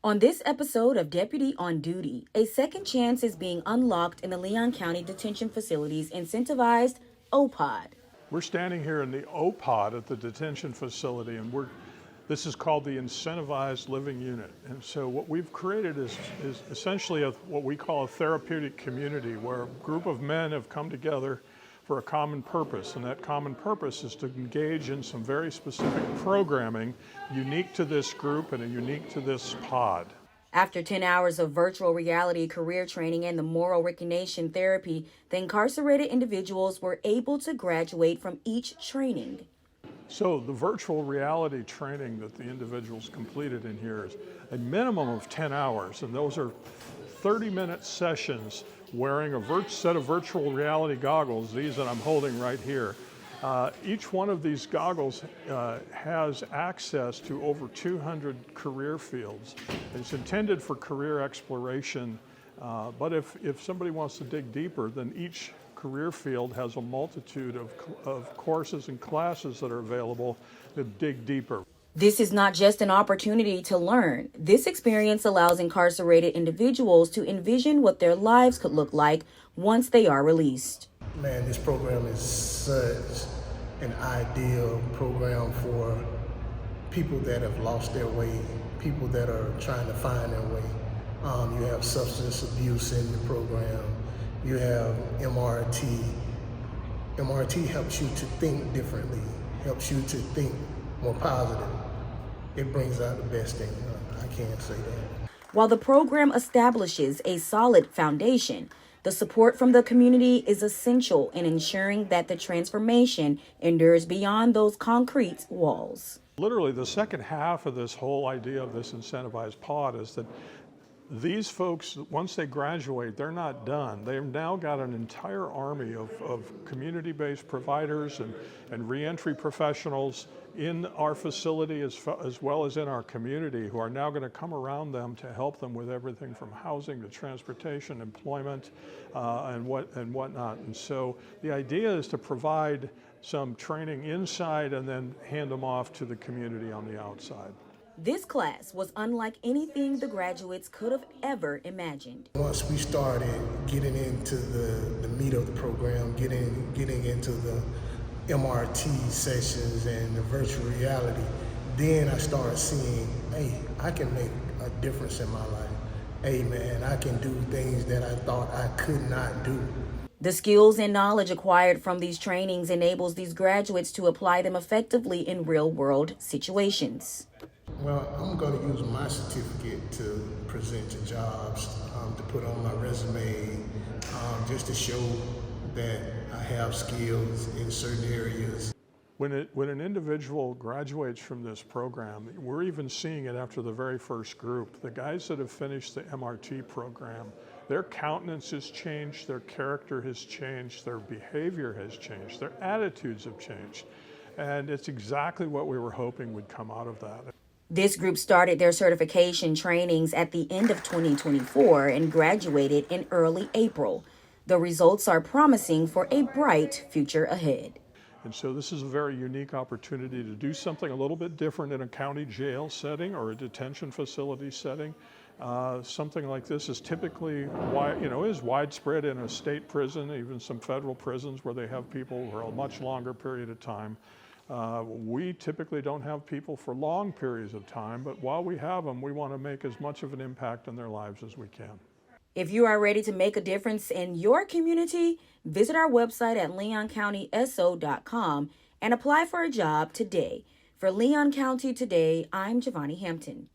On this episode of Deputy on Duty, a second chance is being unlocked in the Leon County Detention Facility's Incentivized OPOD. We're standing here in the OPOD at the detention facility, and this is called the Incentivized Living Unit. And so what we've created is essentially what we call a therapeutic community, where a group of men have come together for a common purpose, and that common purpose is to engage in some very specific programming unique to this group and unique to this pod. After 10 hours of virtual reality career training and the moral reconation therapy, the incarcerated individuals were able to graduate from each training. So the virtual reality training that the individuals completed in here is a minimum of 10 hours, and those are 30-minute sessions wearing a set of virtual reality goggles, these that I'm holding right here. Each one of these goggles has access to over 200 career fields. It's intended for career exploration, but if somebody wants to dig deeper, then each career field has a multitude of courses and classes that are available to dig deeper. This is not just an opportunity to learn. This experience allows incarcerated individuals to envision what their lives could look like once they are released. Man, this program is such an ideal program for people that have lost their way, people that are trying to find their way. You have substance abuse in the program. You have MRT. MRT helps you to think differently, helps you to think more positive. It brings out the best in you. I can't say that. While the program establishes a solid foundation, the support from the community is essential in ensuring that the transformation endures beyond those concrete walls. Literally, the second half of this whole idea of this incentivized pod is that these folks, once they graduate, they're not done. They've now got an entire army of community-based providers and reentry professionals in our facility as well as in our community, who are now going to come around them to help them with everything from housing to transportation, employment, and whatnot. And so the idea is to provide some training inside and then hand them off to the community on the outside. This class was unlike anything the graduates could have ever imagined. Once we started getting into the meat of the program, getting into the MRT sessions and the virtual reality, then I started seeing, hey, I can make a difference in my life. Hey man, I can do things that I thought I could not do. The skills and knowledge acquired from these trainings enables these graduates to apply them effectively in real-world situations. Well, I'm going to use my certificate to present to jobs, to put on my resume, just to show that I have skills in certain areas. When an individual graduates from this program, we're even seeing it after the very first group. The guys that have finished the MRT program, their countenance has changed, their character has changed, their behavior has changed, their attitudes have changed. And it's exactly what we were hoping would come out of that. This group started their certification trainings at the end of 2024 and graduated in early April. The results are promising for a bright future ahead. And so this is a very unique opportunity to do something a little bit different in a county jail setting or a detention facility setting. Something like this is typically is widespread in a state prison, even some federal prisons where they have people for a much longer period of time. We typically don't have people for long periods of time, but while we have them, we want to make as much of an impact in their lives as we can. If you are ready to make a difference in your community, visit our website at leoncountyso.com and apply for a job today. For Leon County Today, I'm Giovanni Hampton.